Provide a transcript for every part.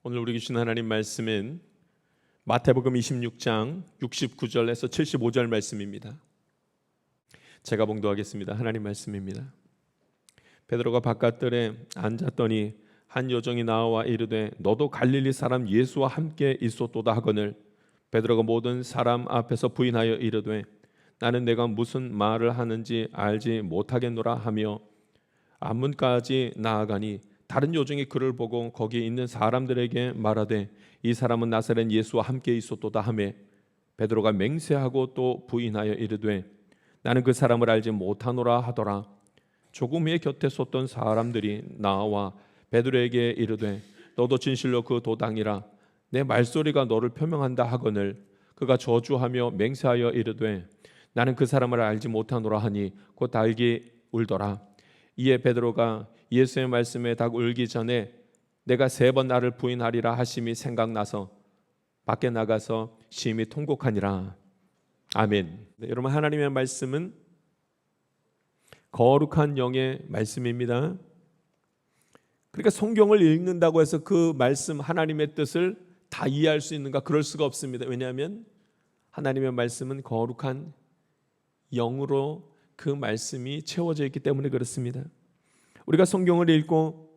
오늘 우리 주신 하나님 말씀은 마태복음 26장 69절에서 75절 말씀입니다. 제가 봉독하겠습니다. 하나님 말씀입니다. 베드로가 바깥들에 앉았더니 한 여종이 나와 이르되 너도 갈릴리 사람 예수와 함께 있었도다 하거늘 베드로가 모든 사람 앞에서 부인하여 이르되 나는 내가 무슨 말을 하는지 알지 못하겠노라 하며 앞문까지 나아가니 다른 여종이 그를 보고 거기 있는 사람들에게 말하되 이 사람은 나사렛 예수와 함께 있었도다 하매 베드로가 맹세하고 또 부인하여 이르되 나는 그 사람을 알지 못하노라 하더라. 조금 후에 곁에 섰던 사람들이 나와 베드로에게 이르되 너도 진실로 그 도당이라 내 말소리가 너를 표명한다 하거늘 그가 저주하며 맹세하여 이르되 나는 그 사람을 알지 못하노라 하니 곧 달기 울더라. 이에 베드로가 예수의 말씀에 딱 울기 전에 내가 3번 나를 부인하리라 하심이 생각나서 밖에 나가서 심히 통곡하니라. 아멘. 네, 여러분, 하나님의 말씀은 거룩한 영의 말씀입니다. 그러니까 성경을 읽는다고 해서 그 말씀 하나님의 뜻을 다 이해할 수 있는가? 그럴 수가 없습니다. 왜냐하면 하나님의 말씀은 거룩한 영으로 그 말씀이 채워져 있기 때문에 그렇습니다. 우리가 성경을 읽고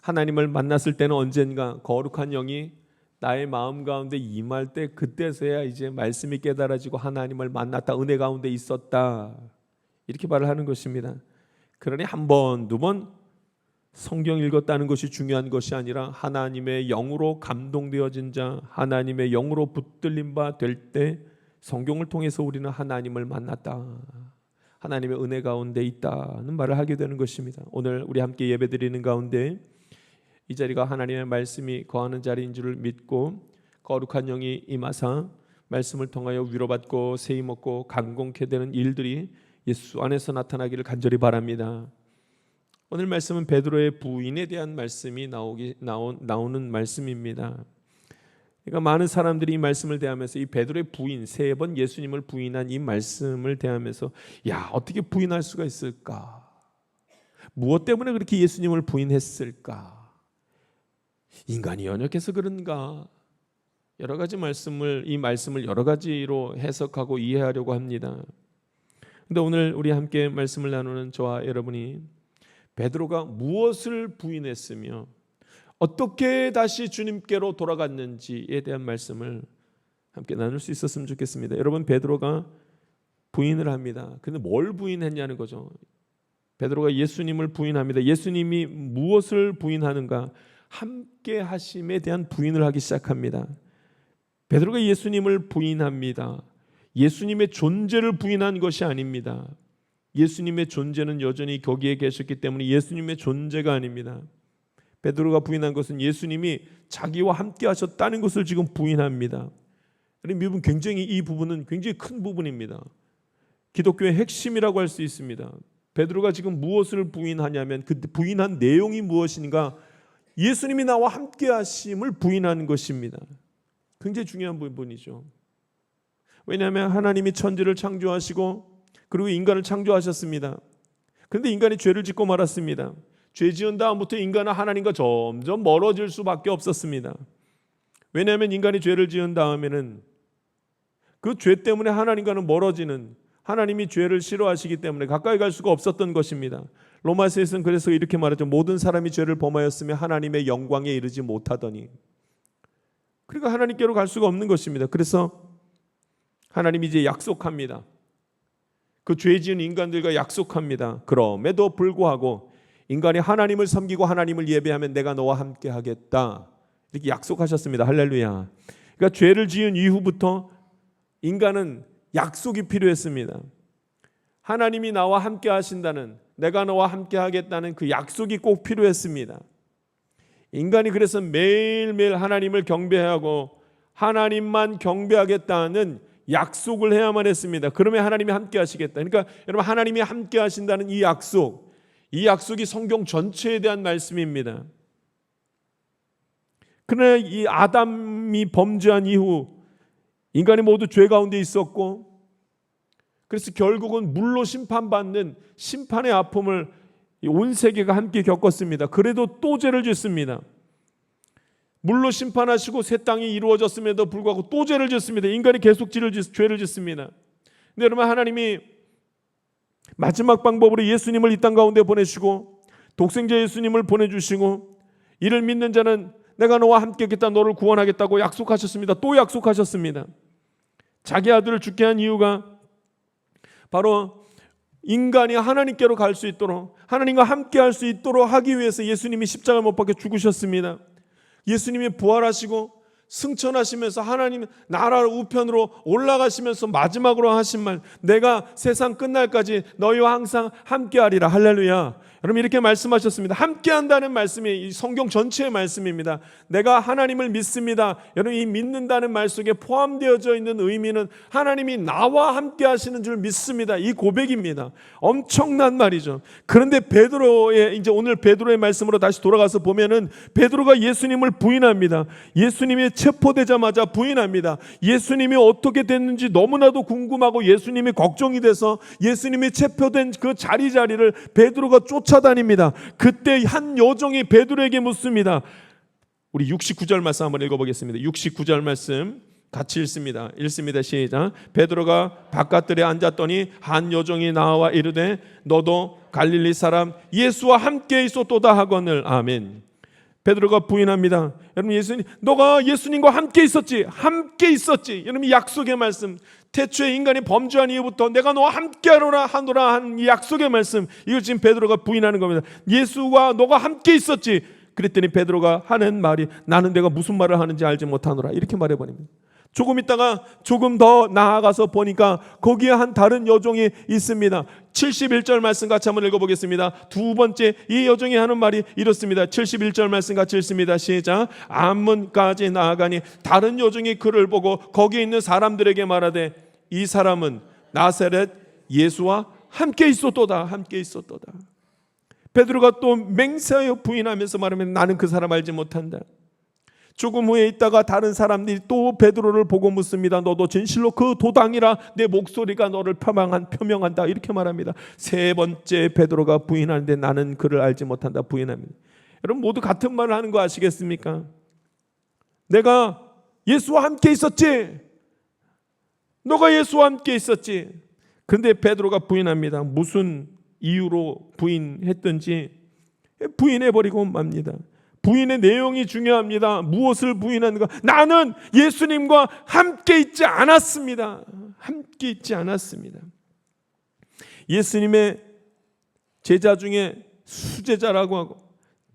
하나님을 만났을 때는 언젠가 거룩한 영이 나의 마음 가운데 임할 때 그때서야 이제 말씀이 깨달아지고 하나님을 만났다, 은혜 가운데 있었다 이렇게 말을 하는 것입니다. 그러니 한 번, 두 번 성경 읽었다는 것이 중요한 것이 아니라 하나님의 영으로 감동되어진 자, 하나님의 영으로 붙들림 바 될 때 성경을 통해서 우리는 하나님을 만났다, 하나님의 은혜 가운데 있다는 말을 하게 되는 것입니다. 오늘 우리 함께 예배드리는 가운데 이 자리가 하나님의 말씀이 거하는 자리인 줄을 믿고 거룩한 영이 임하사 말씀을 통하여 위로받고 세임없고 강건케 되는 일들이 예수 안에서 나타나기를 간절히 바랍니다. 오늘 말씀은 베드로의 부인에 대한 말씀이 나오는 말씀입니다. 그러니까 많은 사람들이 이 말씀을 대하면서 이 베드로의 부인, 3번 예수님을 부인한 이 말씀을 대하면서 야, 어떻게 부인할 수가 있을까? 무엇 때문에 그렇게 예수님을 부인했을까? 인간이 연약해서 그런가? 여러 가지 이 말씀을 여러 가지로 해석하고 이해하려고 합니다. 그런데 오늘 우리 함께 말씀을 나누는 저와 여러분이 베드로가 무엇을 부인했으며 어떻게 다시 주님께로 돌아갔는지에 대한 말씀을 함께 나눌 수 있었으면 좋겠습니다. 여러분, 베드로가 부인을 합니다. 그런데 뭘 부인했냐는 거죠. 베드로가 예수님을 부인합니다. 예수님이 무엇을 부인하는가? 함께 하심에 대한 부인을 하기 시작합니다. 베드로가 예수님을 부인합니다. 예수님의 존재를 부인한 것이 아닙니다. 예수님의 존재는 여전히 거기에 계셨기 때문에 예수님의 존재가 아닙니다. 베드로가 부인한 것은 예수님이 자기와 함께 하셨다는 것을 지금 부인합니다. 미분 굉장히 이 부분은 굉장히 큰 부분입니다. 기독교의 핵심이라고 할 수 있습니다. 베드로가 지금 무엇을 부인하냐면 그 부인한 내용이 무엇인가? 예수님이 나와 함께 하심을 부인하는 것입니다. 굉장히 중요한 부분이죠. 왜냐하면 하나님이 천지를 창조하시고 그리고 인간을 창조하셨습니다. 그런데 인간이 죄를 짓고 말았습니다. 죄 지은 다음부터 인간은 하나님과 점점 멀어질 수밖에 없었습니다. 왜냐하면 인간이 죄를 지은 다음에는 그 죄 때문에 하나님과는 멀어지는, 하나님이 죄를 싫어하시기 때문에 가까이 갈 수가 없었던 것입니다. 로마서에서는 그래서 이렇게 말하죠. 모든 사람이 죄를 범하였으며 하나님의 영광에 이르지 못하더니. 그러니까 하나님께로 갈 수가 없는 것입니다. 그래서 하나님이 이제 약속합니다. 그 죄 지은 인간들과 약속합니다. 그럼에도 불구하고 인간이 하나님을 섬기고 하나님을 예배하면 내가 너와 함께 하겠다, 이렇게 약속하셨습니다. 할렐루야. 그러니까 죄를 지은 이후부터 인간은 약속이 필요했습니다. 하나님이 나와 함께 하신다는, 내가 너와 함께 하겠다는 그 약속이 꼭 필요했습니다. 인간이 그래서 매일매일 하나님을 경배하고 하나님만 경배하겠다는 약속을 해야만 했습니다. 그러면 하나님이 함께 하시겠다. 그러니까 여러분, 하나님이 함께 하신다는 이 약속이 성경 전체에 대한 말씀입니다. 그러나 이 아담이 범죄한 이후 인간이 모두 죄 가운데 있었고, 그래서 결국은 물로 심판받는 심판의 아픔을 온 세계가 함께 겪었습니다. 그래도 또 죄를 짓습니다. 물로 심판하시고 새 땅이 이루어졌음에도 불구하고 또 죄를 짓습니다. 인간이 계속 죄를 짓습니다. 근데 여러분, 하나님이 마지막 방법으로 예수님을 이 땅 가운데 보내시고 독생자 예수님을 보내주시고 이를 믿는 자는 내가 너와 함께 있겠다, 너를 구원하겠다고 약속하셨습니다. 또 약속하셨습니다. 자기 아들을 죽게 한 이유가 바로 인간이 하나님께로 갈 수 있도록, 하나님과 함께 할 수 있도록 하기 위해서 예수님이 십자가를 못 박혀 죽으셨습니다. 예수님이 부활하시고 승천하시면서 하나님 나라 우편으로 올라가시면서 마지막으로 하신 말, 내가 세상 끝날까지 너희와 항상 함께하리라. 할렐루야. 여러분, 이렇게 말씀하셨습니다. 함께한다는 말씀이 성경 전체의 말씀입니다. 내가 하나님을 믿습니다. 여러분, 이 믿는다는 말 속에 포함되어져 있는 의미는 하나님이 나와 함께 하시는 줄 믿습니다. 이 고백입니다. 엄청난 말이죠. 그런데 베드로의, 이제 오늘 베드로의 말씀으로 다시 돌아가서 보면은 베드로가 예수님을 부인합니다. 예수님이 체포되자마자 부인합니다. 예수님이 어떻게 됐는지 너무나도 궁금하고 예수님이 걱정이 돼서 예수님이 체포된 그 자리를 베드로가 쫓아다닙니다. 그때 한 여종이 베드로에게 묻습니다. 우리 69절 말씀 한번 읽어보겠습니다. 69절 말씀 같이 읽습니다. 시작. 베드로가 바깥들에 앉았더니 한 여종이 나와 이르되 너도 갈릴리 사람 예수와 함께 있었도다 하거늘. 아멘. 베드로가 부인합니다. 여러분, 예수님, 너가 예수님과 함께 있었지. 함께 있었지. 여러분, 약속의 말씀. 태초에 인간이 범죄한 이후부터 내가 너와 함께 하노라 한 이 약속의 말씀, 이걸 지금 베드로가 부인하는 겁니다. 예수와 너가 함께 있었지. 그랬더니 베드로가 하는 말이 나는 내가 무슨 말을 하는지 알지 못하노라. 이렇게 말해버립니다. 조금 있다가 조금 더 나아가서 보니까 거기에 한 다른 여종이 있습니다. 71절 말씀 같이 한번 읽어보겠습니다. 두 번째 이 여종이 하는 말이 이렇습니다. 71절 말씀 같이 읽습니다. 시작. 안문까지 나아가니 다른 여종이 그를 보고 거기 있는 사람들에게 말하되 이 사람은 나사렛 예수와 함께 있었도다. 함께 있었도다. 베드로가 또 맹세하여 부인하면서 말하면 나는 그 사람 알지 못한다. 조금 후에 있다가 다른 사람들이 또 베드로를 보고 묻습니다. 너도 진실로 그 도당이라 내 목소리가 너를 표명한다. 이렇게 말합니다. 세 번째 베드로가 부인하는데 나는 그를 알지 못한다. 부인합니다. 여러분, 모두 같은 말을 하는 거 아시겠습니까? 내가 예수와 함께 있었지. 너가 예수와 함께 있었지. 그런데 베드로가 부인합니다. 무슨 이유로 부인했든지 부인해버리고 맙니다. 부인의 내용이 중요합니다. 무엇을 부인하는가? 나는 예수님과 함께 있지 않았습니다. 함께 있지 않았습니다. 예수님의 제자 중에 수제자라고 하고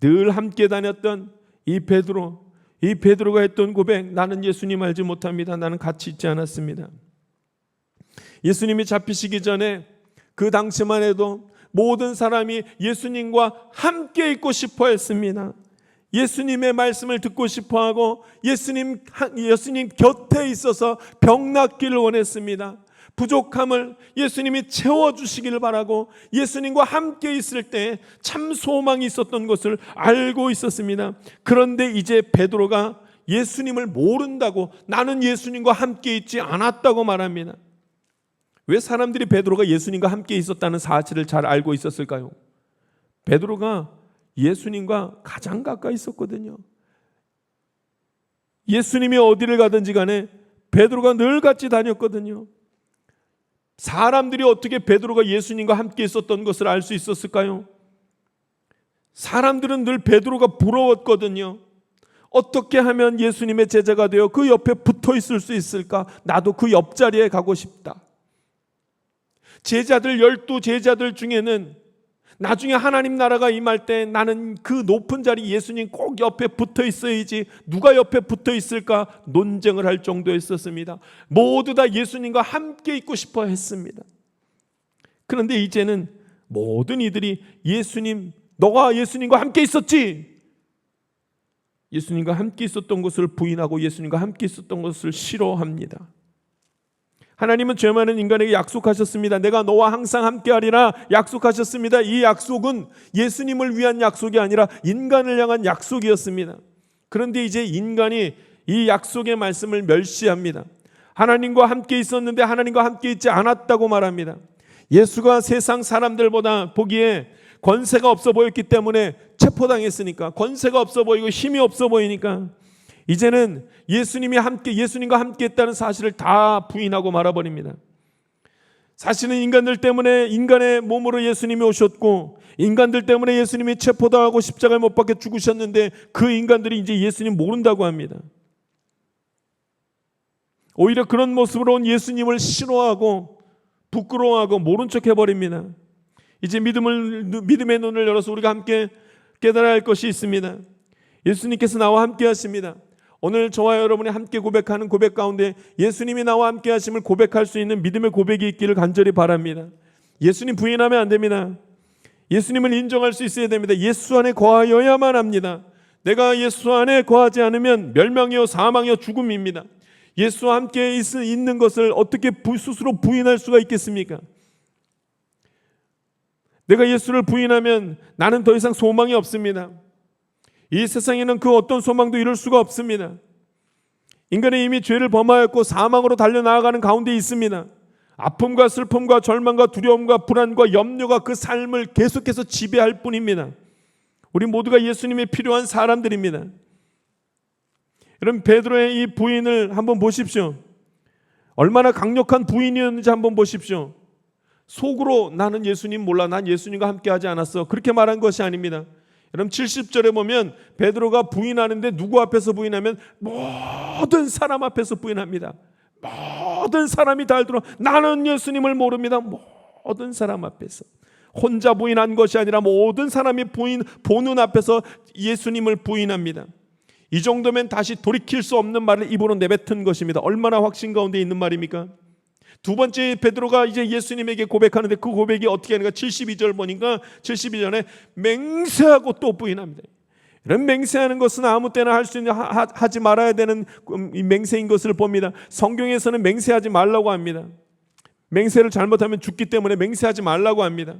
늘 함께 다녔던 이 베드로가 했던 고백, 나는 예수님 알지 못합니다. 나는 같이 있지 않았습니다. 예수님이 잡히시기 전에 그 당시만 해도 모든 사람이 예수님과 함께 있고 싶어 했습니다. 예수님의 말씀을 듣고 싶어하고 예수님 곁에 있어서 병 낫기를 원했습니다. 부족함을 예수님이 채워주시기를 바라고 예수님과 함께 있을 때 참 소망이 있었던 것을 알고 있었습니다. 그런데 이제 베드로가 예수님을 모른다고, 나는 예수님과 함께 있지 않았다고 말합니다. 왜 사람들이 베드로가 예수님과 함께 있었다는 사실을 잘 알고 있었을까요? 베드로가 예수님과 가장 가까이 있었거든요. 예수님이 어디를 가든지 간에 베드로가 늘 같이 다녔거든요. 사람들이 어떻게 베드로가 예수님과 함께 있었던 것을 알 수 있었을까요? 사람들은 늘 베드로가 부러웠거든요. 어떻게 하면 예수님의 제자가 되어 그 옆에 붙어 있을 수 있을까? 나도 그 옆자리에 가고 싶다. 제자들, 12제자들 중에는 나중에 하나님 나라가 임할 때 나는 그 높은 자리 예수님 꼭 옆에 붙어 있어야지, 누가 옆에 붙어 있을까 논쟁을 할 정도였었습니다. 모두 다 예수님과 함께 있고 싶어 했습니다. 그런데 이제는 모든 이들이 예수님, 너가 예수님과 함께 있었지? 예수님과 함께 있었던 것을 부인하고 예수님과 함께 있었던 것을 싫어합니다. 하나님은 죄 많은 인간에게 약속하셨습니다. 내가 너와 항상 함께하리라 약속하셨습니다. 이 약속은 예수님을 위한 약속이 아니라 인간을 향한 약속이었습니다. 그런데 이제 인간이 이 약속의 말씀을 멸시합니다. 하나님과 함께 있었는데 하나님과 함께 있지 않았다고 말합니다. 예수가 세상 사람들보다 보기에 권세가 없어 보였기 때문에 체포당했으니까, 권세가 없어 보이고 힘이 없어 보이니까 이제는 예수님과 함께 했다는 사실을 다 부인하고 말아버립니다. 사실은 인간들 때문에 인간의 몸으로 예수님이 오셨고, 인간들 때문에 예수님이 체포당하고 십자가에 못 박혀 죽으셨는데, 그 인간들이 이제 예수님 모른다고 합니다. 오히려 그런 모습으로 온 예수님을 싫어하고 부끄러워하고 모른 척 해버립니다. 이제 믿음의 눈을 열어서 우리가 함께 깨달아야 할 것이 있습니다. 예수님께서 나와 함께 하십니다. 오늘 저와 여러분이 함께 고백하는 고백 가운데 예수님이 나와 함께 하심을 고백할 수 있는 믿음의 고백이 있기를 간절히 바랍니다. 예수님 부인하면 안 됩니다. 예수님을 인정할 수 있어야 됩니다. 예수 안에 거하여야만 합니다. 내가 예수 안에 거하지 않으면 멸망이요 사망이요 죽음입니다. 예수와 함께 있는 것을 어떻게 스스로 부인할 수가 있겠습니까? 내가 예수를 부인하면 나는 더 이상 소망이 없습니다. 이 세상에는 그 어떤 소망도 이룰 수가 없습니다. 인간은 이미 죄를 범하였고 사망으로 달려나가는 가운데 있습니다. 아픔과 슬픔과 절망과 두려움과 불안과 염려가 그 삶을 계속해서 지배할 뿐입니다. 우리 모두가 예수님이 필요한 사람들입니다. 여러분, 베드로의 이 부인을 한번 보십시오. 얼마나 강력한 부인이었는지 한번 보십시오. 속으로 나는 예수님 몰라, 난 예수님과 함께 하지 않았어, 그렇게 말한 것이 아닙니다. 여러분, 70절에 보면 베드로가 부인하는데 누구 앞에서 부인하면 모든 사람 앞에서 부인합니다. 모든 사람이 다 알도록 나는 예수님을 모릅니다. 모든 사람 앞에서. 혼자 부인한 것이 아니라 모든 사람이 보는 앞에서 예수님을 부인합니다. 이 정도면 다시 돌이킬 수 없는 말을 입으로 내뱉은 것입니다. 얼마나 확신 가운데 있는 말입니까? 두 번째 베드로가 이제 예수님에게 고백하는데 그 고백이 어떻게 하는가? 72절 보니까 72절에 맹세하고 또 부인합니다. 이런 맹세하는 것은 아무 때나 할 수 있는 하지 말아야 되는 맹세인 것을 봅니다. 성경에서는 맹세하지 말라고 합니다. 맹세를 잘못하면 죽기 때문에 맹세하지 말라고 합니다.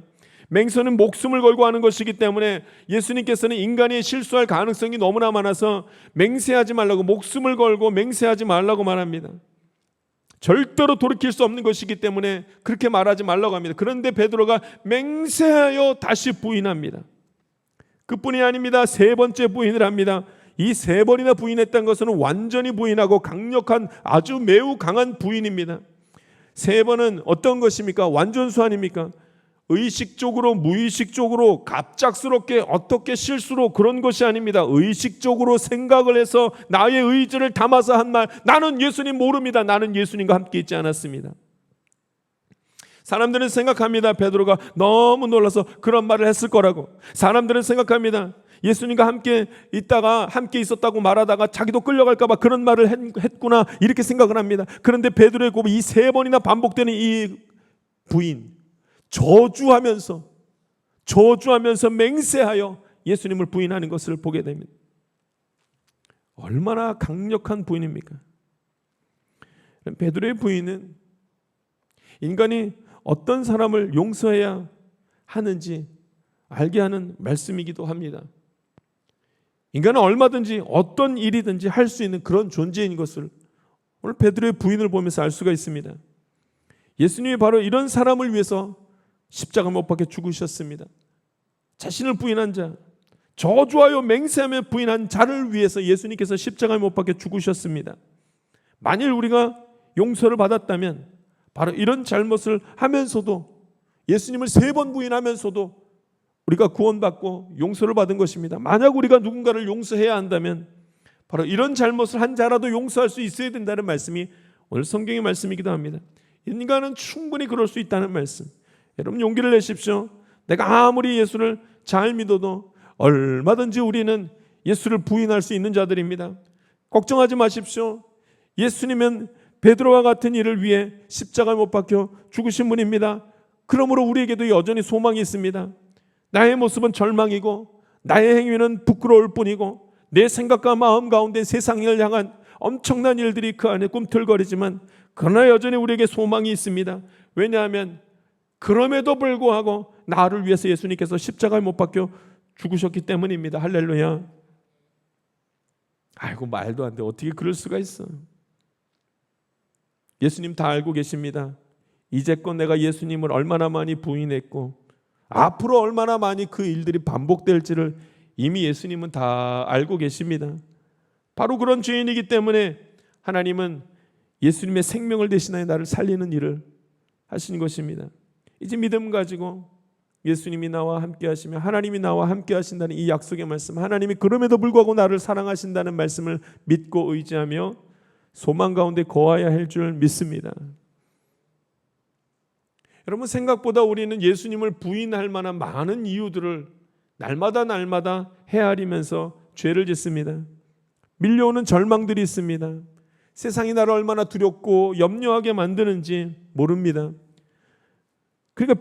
맹세는 목숨을 걸고 하는 것이기 때문에 예수님께서는 인간이 실수할 가능성이 너무나 많아서 맹세하지 말라고, 목숨을 걸고 맹세하지 말라고 말합니다. 절대로 돌이킬 수 없는 것이기 때문에 그렇게 말하지 말라고 합니다. 그런데 베드로가 맹세하여 다시 부인합니다. 그뿐이 아닙니다. 세 번째 부인을 합니다. 이 세 번이나 부인했다는 것은 완전히 부인하고 강력한, 아주 매우 강한 부인입니다. 세 번은 어떤 것입니까? 완전수 아닙니까? 의식적으로, 무의식적으로, 갑작스럽게, 어떻게 실수로, 그런 것이 아닙니다. 의식적으로 생각을 해서 나의 의지를 담아서 한 말, 나는 예수님 모릅니다. 나는 예수님과 함께 있지 않았습니다. 사람들은 생각합니다. 베드로가 너무 놀라서 그런 말을 했을 거라고. 사람들은 생각합니다. 예수님과 함께 있다가, 함께 있었다고 말하다가 자기도 끌려갈까 봐 그런 말을 했구나, 이렇게 생각을 합니다. 그런데 베드로의 고백, 이 세 번이나 반복되는 이 부인, 저주하면서 맹세하여 예수님을 부인하는 것을 보게 됩니다. 얼마나 강력한 부인입니까? 베드로의 부인은 인간이 어떤 사람을 용서해야 하는지 알게 하는 말씀이기도 합니다. 인간은 얼마든지 어떤 일이든지 할 수 있는 그런 존재인 것을 오늘 베드로의 부인을 보면서 알 수가 있습니다. 예수님이 바로 이런 사람을 위해서 십자가 못 박혀 죽으셨습니다. 자신을 부인한 자, 저주하여 맹세하며 부인한 자를 위해서 예수님께서 십자가에 못 박혀 죽으셨습니다. 만일 우리가 용서를 받았다면 바로 이런 잘못을 하면서도, 예수님을 세 번 부인하면서도 우리가 구원받고 용서를 받은 것입니다. 만약 우리가 누군가를 용서해야 한다면 바로 이런 잘못을 한 자라도 용서할 수 있어야 된다는 말씀이 오늘 성경의 말씀이기도 합니다. 인간은 충분히 그럴 수 있다는 말씀. 여러분, 용기를 내십시오. 내가 아무리 예수를 잘 믿어도 얼마든지 우리는 예수를 부인할 수 있는 자들입니다. 걱정하지 마십시오. 예수님은 베드로와 같은 일을 위해 십자가에 못 박혀 죽으신 분입니다. 그러므로 우리에게도 여전히 소망이 있습니다. 나의 모습은 절망이고 나의 행위는 부끄러울 뿐이고 내 생각과 마음 가운데 세상을 향한 엄청난 일들이 그 안에 꿈틀거리지만 그러나 여전히 우리에게 소망이 있습니다. 왜냐하면 그럼에도 불구하고 나를 위해서 예수님께서 십자가에 못 박혀 죽으셨기 때문입니다. 할렐루야. 아이고, 말도 안 돼. 어떻게 그럴 수가 있어. 예수님 다 알고 계십니다. 이제껏 내가 예수님을 얼마나 많이 부인했고 앞으로 얼마나 많이 그 일들이 반복될지를 이미 예수님은 다 알고 계십니다. 바로 그런 죄인이기 때문에 하나님은 예수님의 생명을 대신하여 나를 살리는 일을 하신 것입니다. 이제 믿음 가지고 예수님이 나와 함께 하시며 하나님이 나와 함께 하신다는 이 약속의 말씀, 하나님이 그럼에도 불구하고 나를 사랑하신다는 말씀을 믿고 의지하며 소망 가운데 거하여야 할 줄 믿습니다. 여러분, 생각보다 우리는 예수님을 부인할 만한 많은 이유들을 날마다 헤아리면서 죄를 짓습니다. 밀려오는 절망들이 있습니다. 세상이 나를 얼마나 두렵고 염려하게 만드는지 모릅니다. 그러니까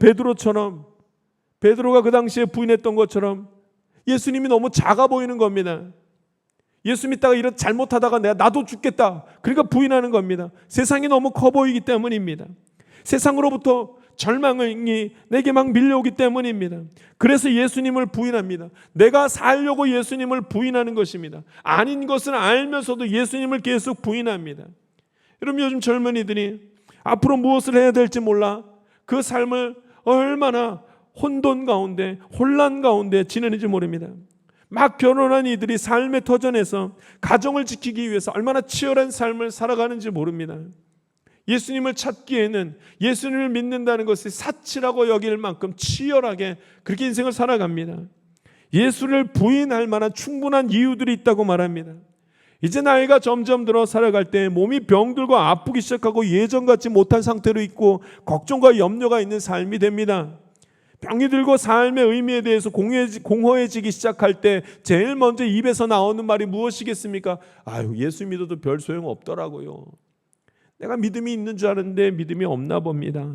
베드로가 그 당시에 부인했던 것처럼 예수님이 너무 작아 보이는 겁니다. 예수 믿다가 이런 잘못하다가 나도 죽겠다. 그러니까 부인하는 겁니다. 세상이 너무 커 보이기 때문입니다. 세상으로부터 절망이 내게 막 밀려오기 때문입니다. 그래서 예수님을 부인합니다. 내가 살려고 예수님을 부인하는 것입니다. 아닌 것을 알면서도 예수님을 계속 부인합니다. 여러분, 요즘 젊은이들이 앞으로 무엇을 해야 될지 몰라 그 삶을 얼마나 혼돈 가운데, 혼란 가운데 지내는지 모릅니다. 막 결혼한 이들이 삶의 터전에서 가정을 지키기 위해서 얼마나 치열한 삶을 살아가는지 모릅니다. 예수님을 찾기에는 예수님을 믿는다는 것이 사치라고 여길 만큼 치열하게 그렇게 인생을 살아갑니다. 예수를 부인할 만한 충분한 이유들이 있다고 말합니다. 이제 나이가 점점 들어 살아갈 때 몸이 병들고 아프기 시작하고 예전 같지 못한 상태로 있고 걱정과 염려가 있는 삶이 됩니다. 병이 들고 삶의 의미에 대해서 공허해지기 시작할 때 제일 먼저 입에서 나오는 말이 무엇이겠습니까? 아유, 예수 믿어도 별 소용 없더라고요. 내가 믿음이 있는 줄 알았는데 믿음이 없나 봅니다.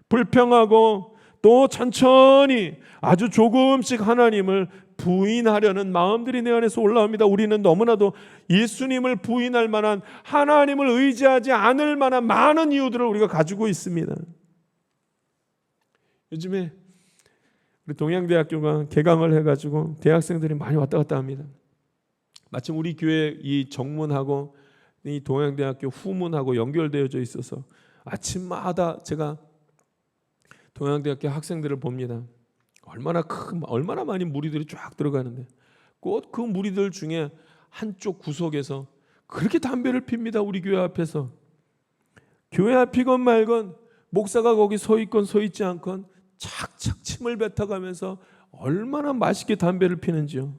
불평하고 또 천천히 아주 조금씩 하나님을 부인하려는 마음들이 내 안에서 올라옵니다. 우리는 너무나도 예수님을 부인할 만한, 하나님을 의지하지 않을 만한 많은 이유들을 우리가 가지고 있습니다. 요즘에 우리 동양대학교가 개강을 해가지고 대학생들이 많이 왔다 갔다 합니다. 마침 우리 교회 이 정문하고 이 동양대학교 후문하고 연결되어져 있어서 아침마다 제가 동양대학교 학생들을 봅니다. 얼마나 많이 무리들이 쫙 들어가는데 꼭 그 무리들 중에 한쪽 구석에서 그렇게 담배를 핍니다. 우리 교회 앞에서. 교회 앞이건 말건 목사가 거기 서 있건 서 있지 않건 착착 침을 뱉어가면서 얼마나 맛있게 담배를 피는지요.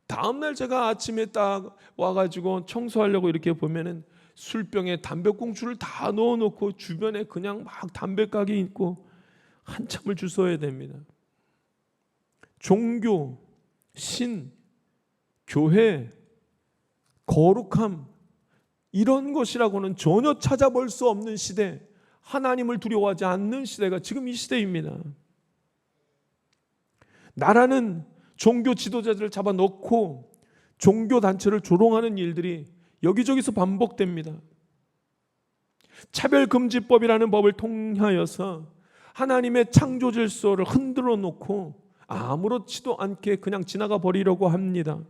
다음날 제가 아침에 딱 와가지고 청소하려고 이렇게 보면은 술병에 담배꽁초를 다 넣어놓고 주변에 그냥 막 담배가게 있고 한참을 줄 서야 됩니다. 종교, 신, 교회, 거룩함, 이런 것이라고는 전혀 찾아볼 수 없는 시대, 하나님을 두려워하지 않는 시대가 지금 이 시대입니다. 나라는 종교 지도자들을 잡아놓고 종교단체를 조롱하는 일들이 여기저기서 반복됩니다. 차별금지법이라는 법을 통하여서 하나님의 창조 질서를 흔들어 놓고 아무렇지도 않게 그냥 지나가 버리려고 합니다.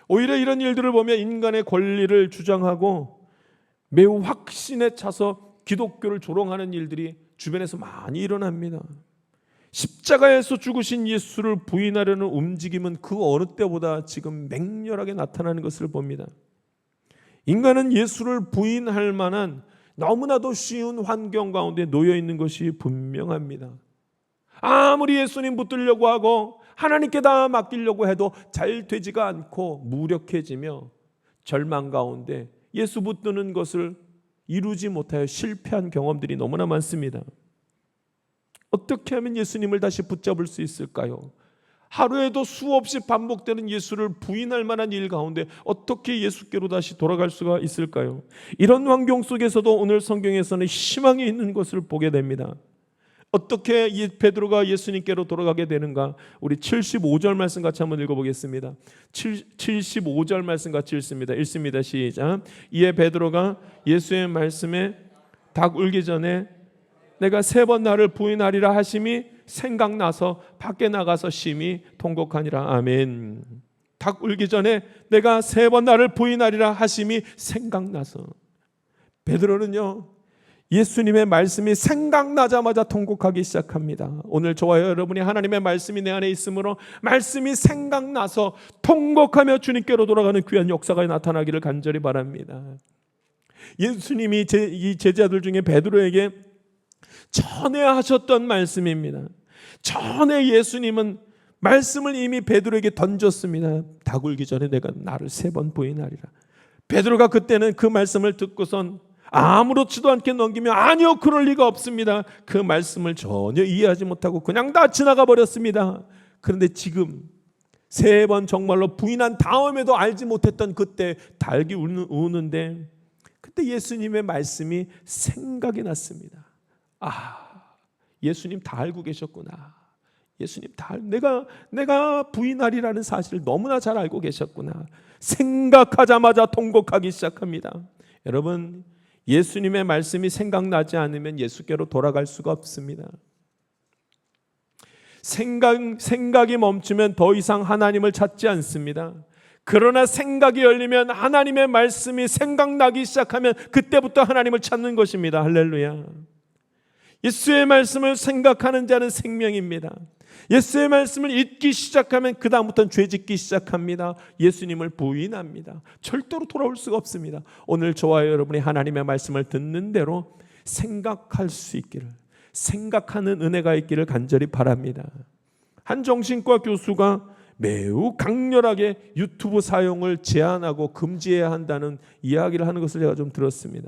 오히려 이런 일들을 보면 인간의 권리를 주장하고 매우 확신에 차서 기독교를 조롱하는 일들이 주변에서 많이 일어납니다. 십자가에서 죽으신 예수를 부인하려는 움직임은 그 어느 때보다 지금 맹렬하게 나타나는 것을 봅니다. 인간은 예수를 부인할 만한 너무나도 쉬운 환경 가운데 놓여 있는 것이 분명합니다. 아무리 예수님 붙들려고 하고 하나님께 다 맡기려고 해도 잘 되지가 않고 무력해지며 절망 가운데 예수 붙드는 것을 이루지 못하여 실패한 경험들이 너무나 많습니다. 어떻게 하면 예수님을 다시 붙잡을 수 있을까요? 하루에도 수없이 반복되는 예수를 부인할 만한 일 가운데 어떻게 예수께로 다시 돌아갈 수가 있을까요? 이런 환경 속에서도 오늘 성경에서는 희망이 있는 것을 보게 됩니다. 어떻게 베드로가 예수님께로 돌아가게 되는가? 우리 75절 말씀 같이 한번 읽어보겠습니다. 75절 말씀 같이 읽습니다. 시작. 이에 베드로가 예수의 말씀에 닭 울기 전에 내가 3번 나를 부인하리라 하심이 생각나서 밖에 나가서 심히 통곡하니라. 아멘. 닭 울기 전에 내가 3번 나를 부인하리라 하심이 생각나서. 베드로는요, 예수님의 말씀이 생각나자마자 통곡하기 시작합니다. 오늘 저와 여러분이 하나님의 말씀이 내 안에 있으므로 말씀이 생각나서 통곡하며 주님께로 돌아가는 귀한 역사가 나타나기를 간절히 바랍니다. 예수님이 이 제자들 중에 베드로에게 전에 하셨던 말씀입니다. 전에 예수님은 말씀을 이미 베드로에게 던졌습니다. 다 굴기 전에 내가 나를 3번 부인하리라. 베드로가 그때는 그 말씀을 듣고선 아무렇지도 않게 넘기며 아니요, 그럴 리가 없습니다. 그 말씀을 전혀 이해하지 못하고 그냥 다 지나가 버렸습니다. 그런데 지금 3번 정말로 부인한 다음에도 알지 못했던 그때 달기 우는데 그때 예수님의 말씀이 생각이 났습니다. 예수님 다 알고 계셨구나. 예수님 내가 부인하리라는 사실을 너무나 잘 알고 계셨구나. 생각하자마자 통곡하기 시작합니다. 여러분, 예수님의 말씀이 생각나지 않으면 예수께로 돌아갈 수가 없습니다. 생각이 멈추면 더 이상 하나님을 찾지 않습니다. 그러나 생각이 열리면 하나님의 말씀이 생각나기 시작하면 그때부터 하나님을 찾는 것입니다. 할렐루야. 예수의 말씀을 생각하는 자는 생명입니다. 예수의 말씀을 잊기 시작하면 그 다음부터는 죄짓기 시작합니다. 예수님을 부인합니다. 절대로 돌아올 수가 없습니다. 오늘 저와 여러분이 하나님의 말씀을 듣는 대로 생각할 수 있기를, 생각하는 은혜가 있기를 간절히 바랍니다. 한 정신과 교수가 매우 강렬하게 유튜브 사용을 제한하고 금지해야 한다는 이야기를 하는 것을 제가 좀 들었습니다.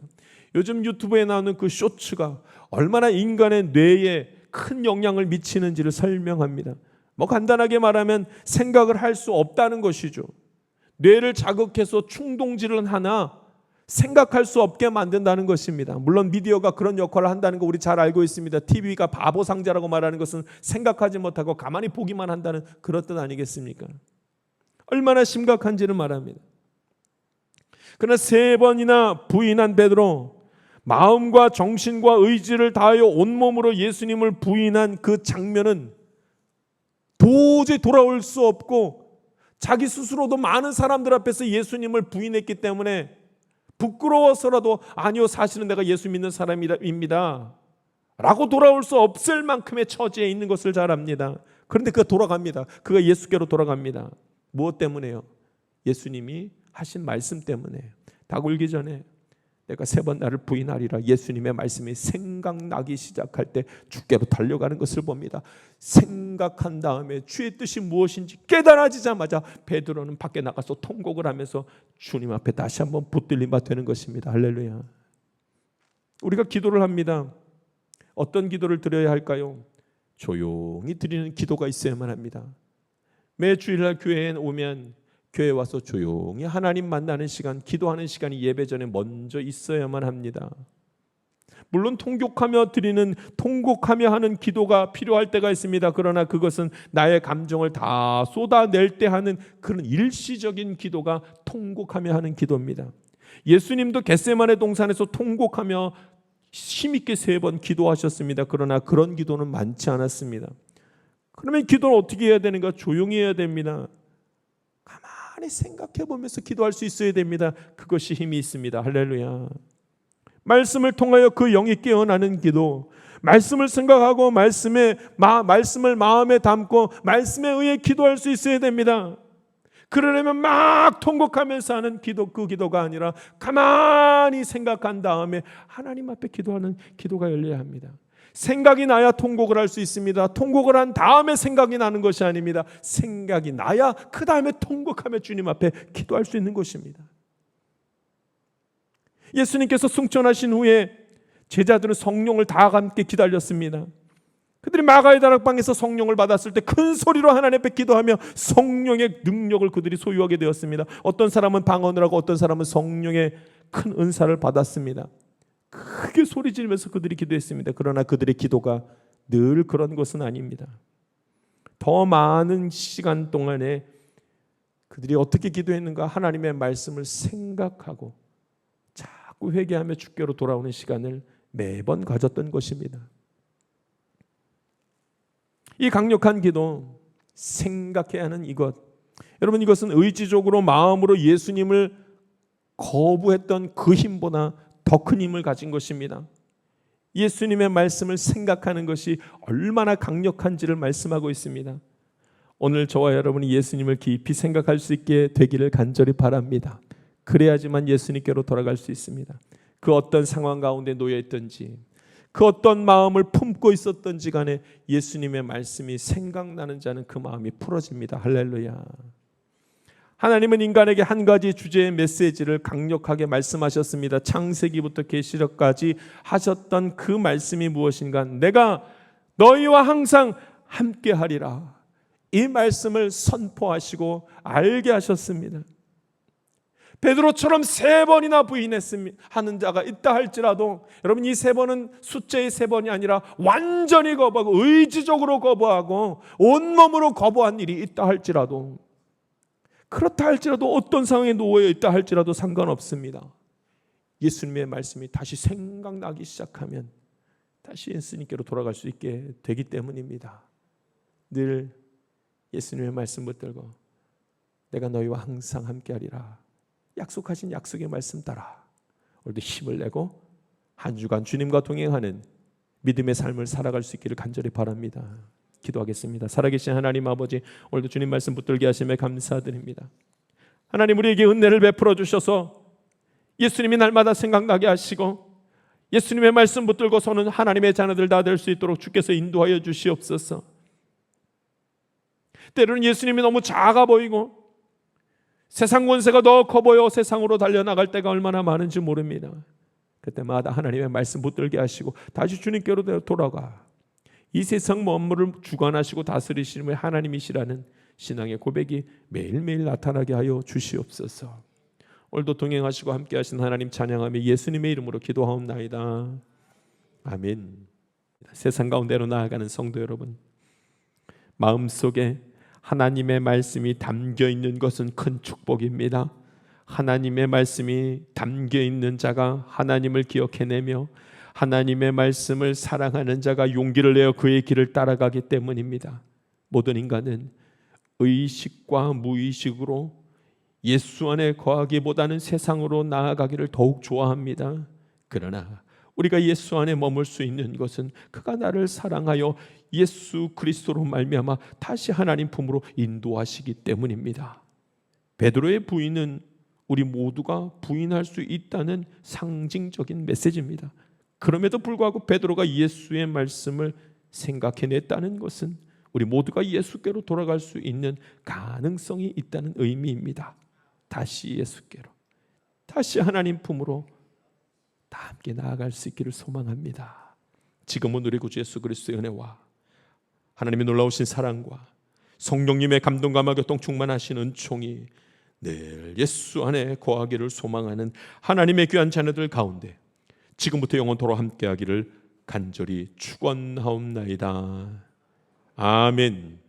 요즘 유튜브에 나오는 그 쇼츠가 얼마나 인간의 뇌에 큰 영향을 미치는지를 설명합니다. 간단하게 말하면 생각을 할 수 없다는 것이죠. 뇌를 자극해서 충동질을 하나 생각할 수 없게 만든다는 것입니다. 물론 미디어가 그런 역할을 한다는 거 우리 잘 알고 있습니다. TV가 바보 상자라고 말하는 것은 생각하지 못하고 가만히 보기만 한다는 그런 뜻 아니겠습니까? 얼마나 심각한지를 말합니다. 그러나 3번이나 부인한 베드로, 마음과 정신과 의지를 다하여 온몸으로 예수님을 부인한 그 장면은 도저히 돌아올 수 없고, 자기 스스로도 많은 사람들 앞에서 예수님을 부인했기 때문에 부끄러워서라도 아니요, 사실은 내가 예수 믿는 사람입니다 라고 돌아올 수 없을 만큼의 처지에 있는 것을 잘 압니다. 그런데 그가 돌아갑니다. 그가 예수께로 돌아갑니다. 무엇 때문에요? 예수님이 하신 말씀 때문에. 다 굴기 전에 내가 3번 나를 부인하리라. 예수님의 말씀이 생각나기 시작할 때 주께로 달려가는 것을 봅니다. 생각한 다음에 주의 뜻이 무엇인지 깨달아지자마자 베드로는 밖에 나가서 통곡을 하면서 주님 앞에 다시 한번 붙들림 바 되는 것입니다. 할렐루야. 우리가 기도를 합니다. 어떤 기도를 드려야 할까요? 조용히 드리는 기도가 있어야만 합니다. 매 주일날 교회에 오면 교회 와서 조용히 하나님 만나는 시간, 기도하는 시간이 예배 전에 먼저 있어야만 합니다. 물론 통곡하며 하는 기도가 필요할 때가 있습니다. 그러나 그것은 나의 감정을 다 쏟아낼 때 하는 그런 일시적인 기도가 통곡하며 하는 기도입니다. 예수님도 겟세마네 동산에서 통곡하며 힘있게 3번 기도하셨습니다. 그러나 그런 기도는 많지 않았습니다. 그러면 기도를 어떻게 해야 되는가? 조용히 해야 됩니다. 가만히 생각해 보면서 기도할 수 있어야 됩니다. 그것이 힘이 있습니다. 할렐루야. 말씀을 통하여 그 영이 깨어나는 기도, 말씀을 생각하고 말씀을 마음에 담고 말씀에 의해 기도할 수 있어야 됩니다. 그러려면 막 통곡하면서 하는 기도, 그 기도가 아니라 가만히 생각한 다음에 하나님 앞에 기도하는 기도가 열려야 합니다. 생각이 나야 통곡을 할 수 있습니다. 통곡을 한 다음에 생각이 나는 것이 아닙니다. 생각이 나야 그 다음에 통곡하며 주님 앞에 기도할 수 있는 것입니다. 예수님께서 승천하신 후에 제자들은 성령을 다 함께 기다렸습니다. 그들이 마가의 다락방에서 성령을 받았을 때 큰 소리로 하나님 앞에 기도하며 성령의 능력을 그들이 소유하게 되었습니다. 어떤 사람은 방언을 하고 어떤 사람은 성령의 큰 은사를 받았습니다. 크게 소리 지르면서 그들이 기도했습니다. 그러나 그들의 기도가 늘 그런 것은 아닙니다. 더 많은 시간 동안에 그들이 어떻게 기도했는가? 하나님의 말씀을 생각하고 자꾸 회개하며 주께로 돌아오는 시간을 매번 가졌던 것입니다. 이 강력한 기도, 생각해야 하는 이것, 여러분, 이것은 의지적으로 마음으로 예수님을 거부했던 그 힘보다 더 큰 힘을 가진 것입니다. 예수님의 말씀을 생각하는 것이 얼마나 강력한지를 말씀하고 있습니다. 오늘 저와 여러분이 예수님을 깊이 생각할 수 있게 되기를 간절히 바랍니다. 그래야지만 예수님께로 돌아갈 수 있습니다. 그 어떤 상황 가운데 놓여 있든지, 그 어떤 마음을 품고 있었던지 간에 예수님의 말씀이 생각나는 자는 그 마음이 풀어집니다. 할렐루야. 하나님은 인간에게 한 가지 주제의 메시지를 강력하게 말씀하셨습니다. 창세기부터 계시록까지 하셨던 그 말씀이 무엇인가? 내가 너희와 항상 함께하리라. 이 말씀을 선포하시고 알게 하셨습니다. 베드로처럼 3번이나 부인하는 자가 있다 할지라도, 여러분, 이 3번은 숫자의 3번이 아니라 완전히 거부하고 의지적으로 거부하고 온몸으로 거부한 일이 있다 할지라도, 그렇다 할지라도, 어떤 상황에 놓여 있다 할지라도 상관없습니다. 예수님의 말씀이 다시 생각나기 시작하면 다시 예수님께로 돌아갈 수 있게 되기 때문입니다. 늘 예수님의 말씀 붙들고 내가 너희와 항상 함께하리라 약속하신 약속의 말씀 따라 오늘도 힘을 내고 한 주간 주님과 동행하는 믿음의 삶을 살아갈 수 있기를 간절히 바랍니다. 기도하겠습니다. 살아계신 하나님 아버지, 오늘도 주님 말씀 붙들게 하심에 감사드립니다. 하나님, 우리에게 은혜를 베풀어 주셔서 예수님이 날마다 생각나게 하시고 예수님의 말씀 붙들고서는 하나님의 자녀들 다 될 수 있도록 주께서 인도하여 주시옵소서. 때로는 예수님이 너무 작아 보이고 세상 권세가 더 커 보여 세상으로 달려나갈 때가 얼마나 많은지 모릅니다. 그때마다 하나님의 말씀 붙들게 하시고 다시 주님께로 돌아가 이 세상 만물을 주관하시고 다스리시는 하나님이시라는 신앙의 고백이 매일매일 나타나게 하여 주시옵소서. 오늘도 동행하시고 함께 하신 하나님 찬양하며 예수님의 이름으로 기도하옵나이다. 아멘. 세상 가운데로 나아가는 성도 여러분, 마음속에 하나님의 말씀이 담겨 있는 것은 큰 축복입니다. 하나님의 말씀이 담겨 있는 자가 하나님을 기억해내며 하나님의 말씀을 사랑하는 자가 용기를 내어 그의 길을 따라가기 때문입니다. 모든 인간은 의식과 무의식으로 예수 안에 거하기보다는 세상으로 나아가기를 더욱 좋아합니다. 그러나 우리가 예수 안에 머물 수 있는 것은 그가 나를 사랑하여 예수 그리스도로 말미암아 다시 하나님 품으로 인도하시기 때문입니다. 베드로의 부인은 우리 모두가 부인할 수 있다는 상징적인 메시지입니다. 그럼에도 불구하고 베드로가 예수의 말씀을 생각해냈다는 것은 우리 모두가 예수께로 돌아갈 수 있는 가능성이 있다는 의미입니다. 다시 예수께로, 다시 하나님 품으로 다 함께 나아갈 수 있기를 소망합니다. 지금은 우리 구주 예수 그리스도의 은혜와 하나님의 놀라우신 사랑과 성령님의 감동감화 교통 충만하신 은총이 늘 예수 안에 거하기를 소망하는 하나님의 귀한 자녀들 가운데 지금부터 영원토록 함께하기를 간절히 축원하옵나이다. 아멘.